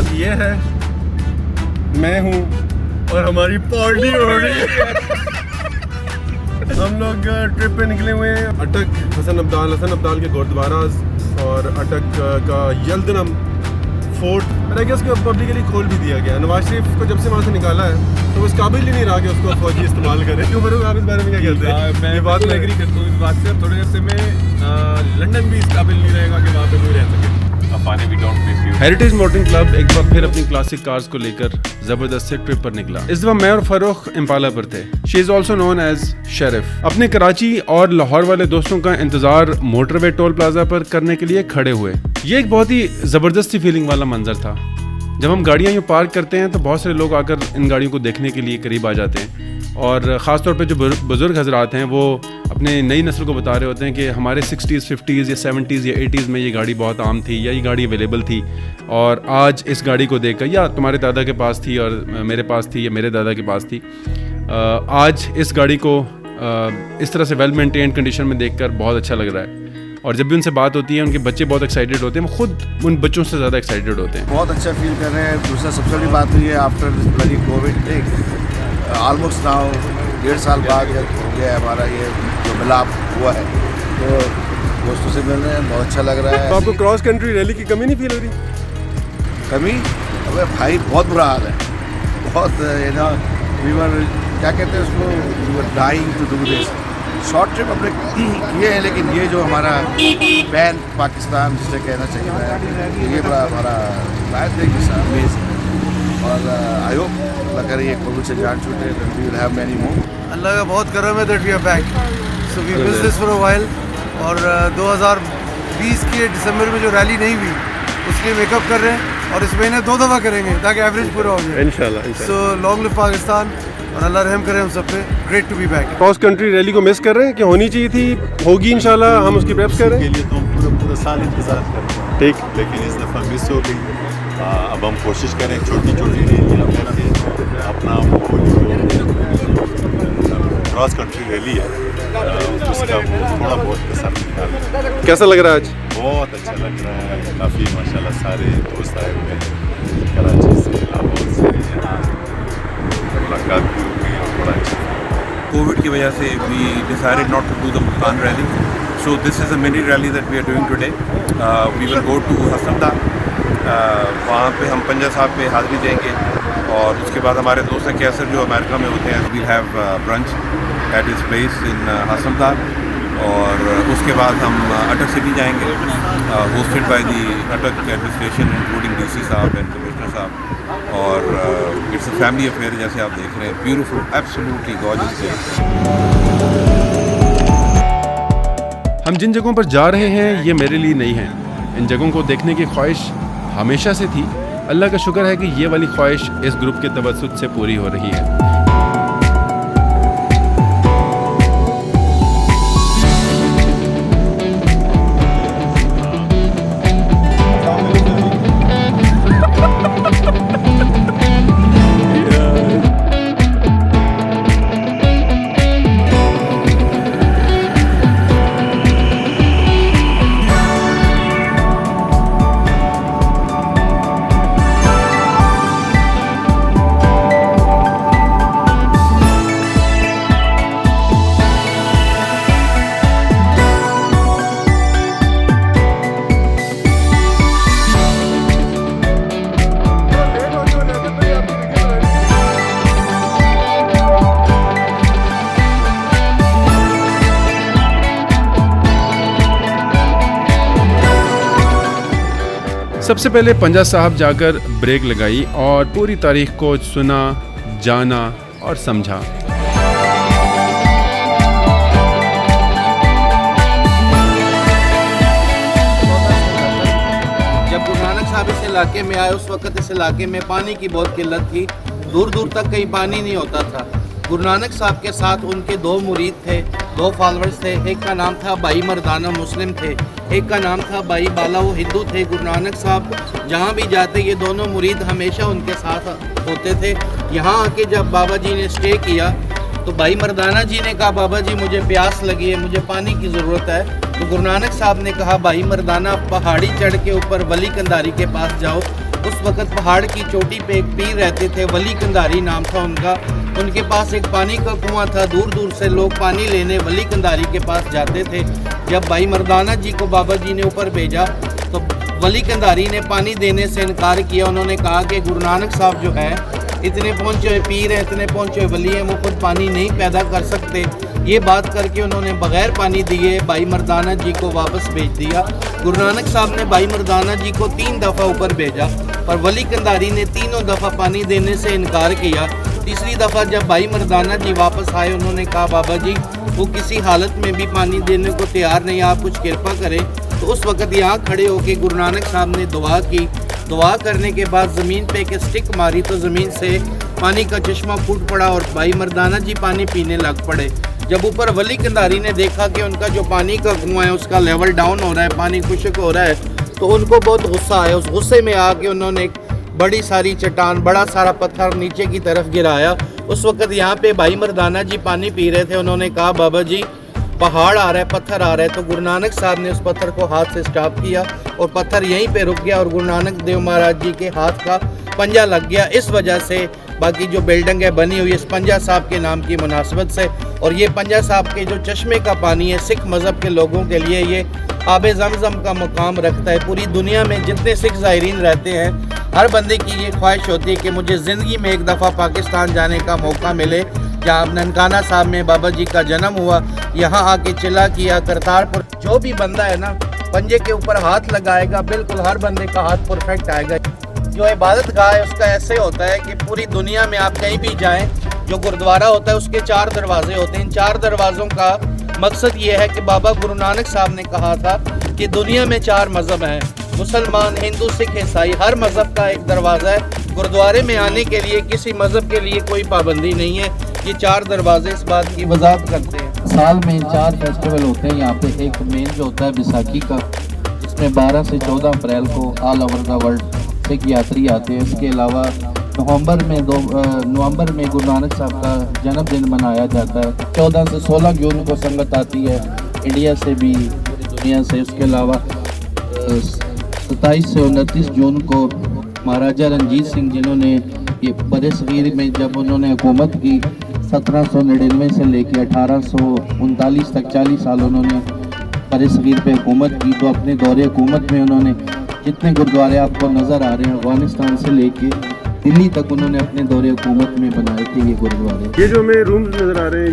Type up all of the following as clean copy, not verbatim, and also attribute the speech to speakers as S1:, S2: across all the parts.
S1: साथ ये है, मैं हूँ और हमारी पार्टी हो रही है। हम लोग ट्रिप पे निकले हुए हैं अटक हसन अब्दाल के गुरुद्वारा और अटक का यल्दनम फोर्ट, और आई गेस को पब्लिकली खोल भी दिया गया। नवाज शरीफ को जब से वहाँ से निकाला है तो उस काबिल ही नहीं रहा कि उसको फौजी इस्तेमाल करे। क्यों बरूक, आप इस बारे में क्या कहते हैं?
S2: मैं बात में एग्री करता हूँ इस बात से। थोड़े अरसे में लंदन भी इस काबिल नहीं रहेगा कि वहाँ पे कोई रह सके।
S1: हेरिटेज मोटरिंग क्लब एक बार फिर अपनी क्लासिक कार्स को लेकर जबरदस्त से ट्रिप पर निकला। इस दफा मैं और फरोख इम्पाला पर थे। She is also known as sheriff. अपने कराची और लाहौर वाले दोस्तों का इंतजार मोटरवे टोल प्लाजा पर करने के लिए खड़े हुए। ये एक बहुत ही जबरदस्ती फीलिंग वाला मंजर था। जब हम गाड़ियाँ यूँ पार्क करते हैं तो बहुत सारे लोग आकर इन गाड़ियों को देखने के लिए करीब आ जाते हैं, और ख़ास तौर पे जो बुज़ुर्ग हजरात हैं वो अपने नई नस्ल को बता रहे होते हैं कि हमारे 60s 50s या 70s या 80s में ये गाड़ी बहुत आम थी या ये गाड़ी अवेलेबल थी, और आज इस गाड़ी को देखकर, या तुम्हारे दादा के पास थी और मेरे पास थी या मेरे दादा के पास थी, आज इस गाड़ी को इस तरह से वेल मेंटेन्ड कंडीशन में देखकर बहुत अच्छा लग रहा है। और जब भी उनसे बात होती है उनके बच्चे बहुत एक्साइटेड होते हैं, वो खुद उन बच्चों से ज़्यादा एक्साइटेड होते हैं।
S3: बहुत अच्छा फील कर रहे हैं। दूसरा सबसे बड़ी बात हुई है after bloody Covid, almost now 1.5 साल बाद ये हमारा ये जो मिलाप हुआ है, तो दोस्तों से मिल रहे हैं, बहुत अच्छा लग रहा है।
S1: तो आपको क्रॉस कंट्री रैली की कमी नहीं फील हो रही?
S3: कमी? अबे भाई बहुत बुरा हाल है, बहुत वी वर क्या कहते हैं उसको, we were dying to do this short trip अपने किए हैं, लेकिन ये जो हमारा बैन पाकिस्तान जिसे कहना चाहिए मैं, ये बड़ा हमारा लायक है कि अमेजिंग, और आई होप अल्लाह करे ये कोविड से जान छूटे, we will have many more.
S4: अल्लाह का बहुत करम है that we are back, so we miss this for a while. और 2020 के दिसंबर में जो रैली नहीं हुई उसके मेकअप कर रहे हैं, और इस महीने 2 दफ़ा करेंगे ताकि एवरेज पूरा हो जाए इंशाल्लाह। सो लॉन्ग लिव पाकिस्तान, और अल्लाह रहम करे हम सब पे। Great to be back.
S1: Cross country rally को मिस कर रहे हैं कि होनी चाहिए थी, होगी इंशाल्लाह, हम उसकी प्रेप्स कर रहे हैं।
S5: के लिए तो हम पूरा साल इंतजार कर रहे हैं,
S1: ठीक,
S5: लेकिन इस दफ़ा मिस हो गई। अब हम कोशिश करें छोटी छोटी रैलियाँ करके अपना वो जो क्रॉस कंट्री रैली है उसका थोड़ा बहुत कसर निकालें।
S1: कैसा लग रहा है आज?
S5: बहुत अच्छा लग रहा है, काफ़ी माशाल्लाह सारे दोस्त आए हुए हैं कराची से, लाहौर से, यहाँ मुलाकात भी हो गई और बड़ा अच्छा।
S6: कोविड की वजह से we decided not to do the Multan rally, so this is a mini rally that we are doing today. We will go to हसनदा, वहाँ पे हम पंजा साहब पे हाज़िरी देंगे, और उसके बाद हमारे दोस्त कैसर जो अमेरिका में होते हैं, we have brunch at his place in हसनदा, और उसके बाद हम अटक सिटी जाएंगे, hosted by the Attock administration including DC साहब एंड कमिश्नर साहब, और इट्स अ फैमिली अफेयर जैसे आप देख रहे हैं, ब्यूटीफुल, एब्सोल्युटली गॉर्जियस प्लेस।
S1: हम जिन जगहों पर जा रहे हैं ये मेरे लिए नहीं है, इन जगहों को देखने की ख्वाहिश हमेशा से थी। अल्लाह का शुक्र है कि ये वाली ख्वाहिश इस ग्रुप के तवज्जुद से पूरी हो रही है। सबसे पहले पंजा साहब जाकर ब्रेक लगाई और पूरी तारीख को सुना, जाना और समझा।
S7: जब गुरु नानक साहब इस इलाके में आए उस वक्त इस इलाके में पानी की बहुत किल्लत थी, दूर दूर तक कहीं पानी नहीं होता था। गुरु नानक साहब के साथ उनके 2 मुरीद थे, 2 फॉलोअर्स थे। एक का नाम था भाई मर्दाना, मुस्लिम थे, एक का नाम था भाई बाला, वो हिंदू थे। गुरु नानक साहब जहाँ भी जाते ये दोनों मुरीद हमेशा उनके साथ होते थे। यहाँ आके जब बाबा जी ने स्टे किया तो भाई मर्दाना जी ने कहा बाबा जी मुझे प्यास लगी है, मुझे पानी की ज़रूरत है। तो गुरु नानक साहब ने कहा भाई मर्दाना पहाड़ी चढ़ के ऊपर वली कंधारी के पास जाओ, उस वक़्त पहाड़ की चोटी पे एक पीर रहते थे, वली कंधारी नाम था उनका। उनके पास एक पानी का कुआं था, दूर दूर से लोग पानी लेने वली कंधारी के पास जाते थे। जब भाई मर्दाना जी को बाबा जी ने ऊपर भेजा तो वली कंधारी ने पानी देने से इनकार किया। उन्होंने कहा कि गुरु नानक साहब जो है इतने पहुँचे हुए पीर हैं, इतने पहुँचे हुए वली हैं, वो खुद पानी नहीं पैदा कर सकते। ये बात करके उन्होंने बग़ैर पानी दिए भाई मर्दाना जी को वापस भेज दिया। गुरु नानक साहब ने भाई मर्दाना जी को 3 दफ़ा ऊपर भेजा, पर वली कंधारी ने तीनों दफ़ा पानी देने से इनकार किया। तीसरी दफ़ा जब भाई मर्दाना जी वापस आए, उन्होंने कहा बाबा जी वो किसी हालत में भी पानी देने को तैयार नहीं, आप कुछ कृपा करें। तो उस वक़्त यहाँ खड़े होकर गुरु नानक साहब ने दुआ की। दुआ करने के बाद ज़मीन पे एक स्टिक मारी तो ज़मीन से पानी का चश्मा फूट पड़ा और भाई मर्दाना जी पानी पीने लग पड़े। जब ऊपर वली कंधारी ने देखा कि उनका जो पानी का कुआं है उसका लेवल डाउन हो रहा है, पानी खुश्क हो रहा है, तो उनको बहुत गुस्सा आया। उस गुस्से में आके उन्होंने एक बड़ी सारी चट्टान, बड़ा सारा पत्थर नीचे की तरफ गिराया। उस वक़्त यहाँ पे भाई मर्दाना जी पानी पी रहे थे। उन्होंने कहा बाबा जी पहाड़ आ रहा है, पत्थर आ रहा है। तो गुरु नानक साहब ने उस पत्थर को हाथ से स्टॉप किया और पत्थर यहीं पे रुक गया और गुरु नानक देव महाराज जी के हाथ का पंजा लग गया। इस वजह से बाकी जो बिल्डिंग है बनी हुई है इस पंजा साहब के नाम की मुनासबत से। और ये पंजा साहब के जो चश्मे का पानी है सिख मज़हब के लोगों के लिए ये आबे ज़मज़म का मुकाम रखता है। पूरी दुनिया में जितने सिख ज़ायरीन रहते हैं हर बंदे की ये ख्वाहिश होती है कि मुझे ज़िंदगी में एक दफ़ा पाकिस्तान जाने का मौका मिले, जहाँ ननकाना साहब में बाबा जी का जन्म हुआ, यहाँ आके चिल्ला किया। करतारपुर जो भी बंदा है ना पंजे के ऊपर हाथ लगाएगा बिल्कुल हर बंदे का हाथ परफेक्ट आएगा। जो इबादत गाह है उसका ऐसे होता है कि पूरी दुनिया में आप कहीं भी जाएं, जो गुरुद्वारा होता है उसके 4 दरवाजे होते हैं। इन 4 दरवाज़ों का मकसद ये है कि बाबा गुरु नानक साहब ने कहा था कि दुनिया में 4 मज़हब हैं, मुसलमान, हिंदू, सिख, ईसाई। हर मज़हब का एक दरवाज़ा है। गुरुद्वारे में आने के लिए किसी मज़हब के लिए कोई पाबंदी नहीं है। ये 4 दरवाजे इस बात की वजाहत करते हैं।
S8: साल में 4 फेस्टिवल होते हैं यहाँ पे। एक मेन जो होता है बैसाखी का, जिसमें 12 से 14 अप्रैल को all over the world Sikh यात्री आते हैं। इसके अलावा नवंबर में गुरु नानक साहब का जन्मदिन मनाया जाता है। 14 से 16 जून को संगत आती है इंडिया से भी, पूरी दुनिया से। उसके अलावा 27 से 29 जून को महाराजा रणजीत सिंह, जिन्होंने ये बड़े सगीर में जब उन्होंने हुकूमत की 1799 से लेकर 1839 तक 40 साल उन्होंने बड़े सगीर पे हुकूमत की, तो अपने दौरे हुकूमत में उन्होंने जितने गुरुद्वारे आपको नज़र आ रहे हैं अफगानिस्तान से लेके दिल्ली तक उन्होंने अपने दौरे हुकूमत में बनाए थे ये गुरुद्वारे।
S1: ये जो हमें रूम नजर आ रहे हैं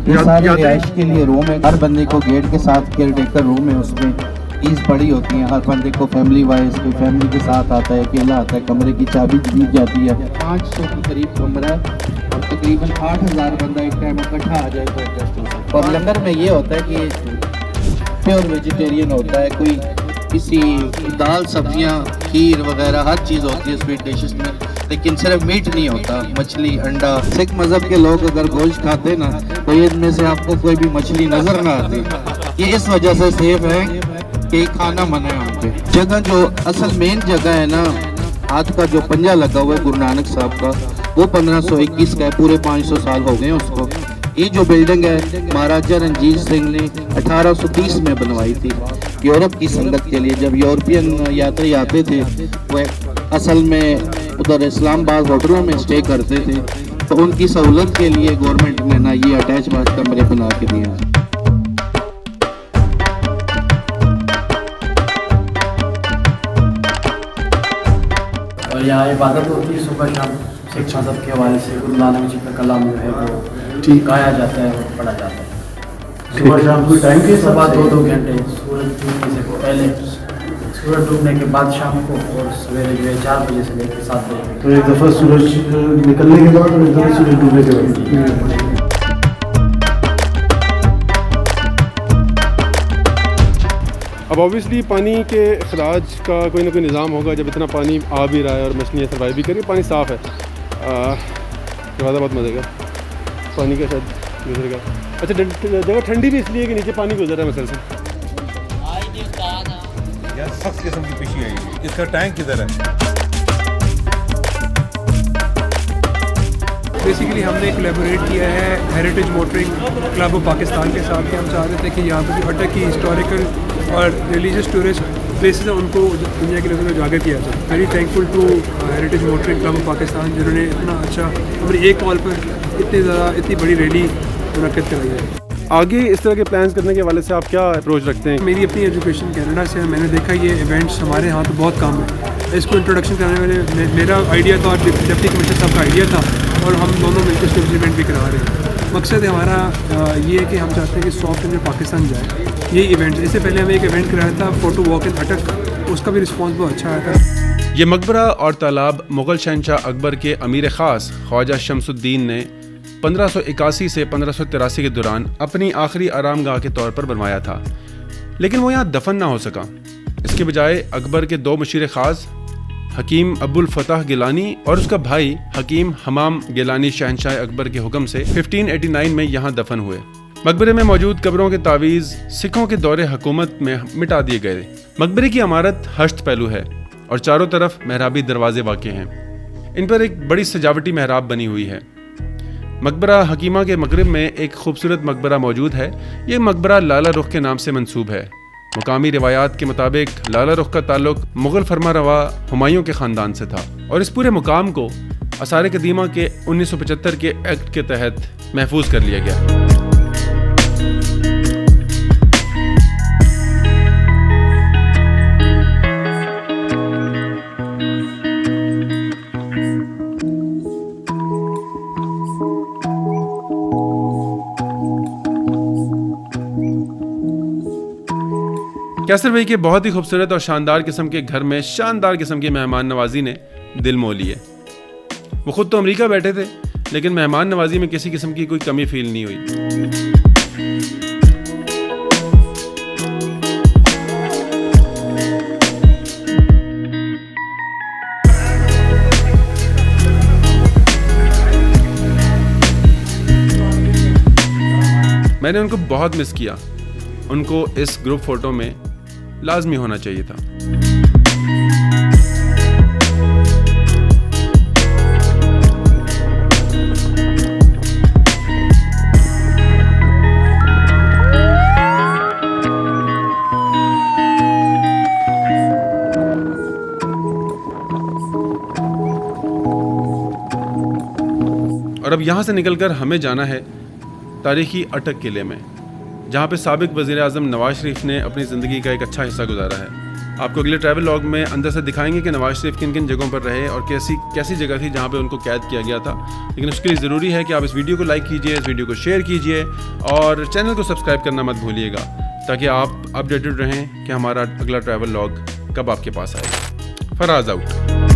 S8: ये सारे रिहाइश के लिए रूम है। हर बंदे को गेट के साथ केयरटेकर रूम है, उसमें फीस पड़ी होती है। हर बंदे को फैमिली वाइज कोई फैमिली के साथ आता है, अकेला आता है, कमरे की चाबी दी जाती है। 500 के करीब कमरा है और तकरीबन 8000 बंदा एक टाइम इकट्ठा आ जाए तो एडजस्ट हो सकता है। और लंगर में ये होता है कि प्योर वेजिटेरियन होता है, कोई किसी दाल सब्जियां खीर वगैरह हर चीज़ होती है स्वीट डिशेस में, लेकिन सिर्फ मीट नहीं होता, मछली अंडा। सिख मज़हब के लोग अगर गोश्त खाते ना तो ये इनमें से आपको कोई भी मछली नज़र ना आती। ये इस वजह से सेफ है कि खाना मना है वहाँ पे। जगह जो असल मेन जगह है ना, हाथ का जो पंजा लगा हुआ है गुरु नानक साहब का, वो 1521 का है, पूरे 500 साल हो गए उसको। ये जो बिल्डिंग है महाराजा रणजीत सिंह ने 1830 में बनवाई थी यूरोप की संगत के लिए। जब यूरोपियन यात्री आते थे वो असल में उधर इस्लामाबाद होटलों में स्टे करते थे, तो उनकी सहूलत के लिए गवर्नमेंट ने ना ये अटैच बाथ कमरे बना के दिए।
S9: और यहाँ इबादत होती है सुबह शाम सिख मज़हब के हवाले से। गुरु नानक जी का कलाम जो है वो गाया जाता है और पढ़ा जाता है। सुबह शाम कोई टाइम के सुबह 2-2 घंटे सूरज डूबने से पहले, सूरज डूबने के बाद शाम को, और सवेरे जो है 4 बजे से लेकर 7 बजे।
S10: तो एक दफ़ा सूरज निकलने के बाद और एक दफ़ा सूरज डूबने के बाद।
S1: अब ऑब्वियसली पानी के अखराज का कोई ना कोई निज़ाम होगा। जब इतना पानी आ भी रहा है और मछलियाँ सर्वाइव भी करें, पानी साफ़ है, ज़्यादा बहुत मज़े का पानी का शायद गुजरेगा। अच्छा, जगह ठंडी भी इसलिए कि नीचे पानी गुजर रहा है मसल से।
S5: यार सख्त किस्म की पिशी है। इसका टैंक किधर है?
S11: बेसिकली हमने कोलैबोरेट किया है heritage motoring club of Pakistan के साथ, कि हम चाह रहे थे कि यहाँ पर जो अटक की हिस्टोरिकल और रिलीजियस टूरिस्ट प्लेसेस हैं उनको दुनिया के लोगों ने उजागर किया था। Very thankful to heritage motoring club of Pakistan जिन्होंने इतना अच्छा हमारी एक कॉल पर इतनी बड़ी रैली मुनक्किद कराई है।
S1: आगे इस तरह के प्लान्स करने के वाले से आप क्या अप्रोच रखते हैं?
S11: मेरी अपनी एजुकेशन कनाडा से है, मैंने देखा ये इवेंट्स हमारे यहाँ तो बहुत कम है। इसको इंट्रोडक्शन कराने वाले मेरा आइडिया था और डिप्टी कमिश्नर साहब का आइडिया था और हम दोनों मिलकर इसको इम्प्लीमेंट भी करा रहे हैं। मकसद हमारा ये है कि हम चाहते हैं कि सॉफ्ट इंडिया पाकिस्तान जाए ये इवेंट। इससे पहले हमें एक इवेंट कराया था फोटो वॉक इन अटक, उसका भी रिस्पॉन्स बहुत अच्छा आया था।
S1: ये मकबरा और तालाब मुग़ल शहंशाह अकबर के अमीर ख़ास ख्वाजा शमसुद्दीन ने 1581 से 1583 के दौरान अपनी आखिरी आरामगाह के तौर पर बनवाया था, लेकिन वो यहाँ दफन ना हो सका। इसके बजाय अकबर के दो मशीर ख़ास हकीम अबुल फतह गिलानी और उसका भाई हकीम हमाम गिलानी शहंशाह अकबर के हुक्म से 1589 में यहाँ दफन हुए। मकबरे में मौजूद कब्रों के तावीज़ सिखों के दौरे हुकूमत में मिटा दिए गए। मकबरे की इमारत हश्त पहलू है और चारों तरफ मेहराबी दरवाजे वाक़े हैं। इन पर एक बड़ी सजावटी मेहराब बनी हुई है। मकबरा हकीमा के मगरिब में एक खूबसूरत मकबरा मौजूद है। ये मकबरा लाला रुख के नाम से मंसूब है। मुकामी रिवायात के मुताबिक लाला रुख का ताल्लुक मुग़ल फरमारवा हुमायूं के ख़ानदान से था और इस पूरे मुकाम को आसार क़दीमा के 1975 के एक्ट के तहत महफूज कर लिया गया। कैसर भाई के बहुत ही खूबसूरत और शानदार किस्म के घर में शानदार किस्म की मेहमान नवाजी ने दिल मोह लिए। वो खुद तो अमेरिका बैठे थे, लेकिन मेहमान नवाजी में किसी किस्म की कोई कमी फील नहीं हुई। मैंने उनको बहुत मिस किया। उनको इस ग्रुप फोटो में लाजमी होना चाहिए था। और अब यहाँ से निकलकर हमें जाना है तारीखी अटक किले में, जहाँ पे साबिक वज़ीर आज़म नवाज शरीफ ने अपनी ज़िंदगी का एक अच्छा हिस्सा गुजारा है। आपको अगले ट्रैवल लॉग में अंदर से दिखाएंगे कि नवाज शरीफ किन किन जगहों पर रहे और कैसी जगह थी जहाँ पे उनको कैद किया गया था। लेकिन उसके लिए ज़रूरी है कि आप इस वीडियो को लाइक कीजिए, इस वीडियो को शेयर कीजिए और चैनल को सब्सक्राइब करना मत भूलिएगा, ताकि आप अपडेटेड रहें कि हमारा अगला ट्रैवल लॉग कब आपके पास आएगा। फराज आउट।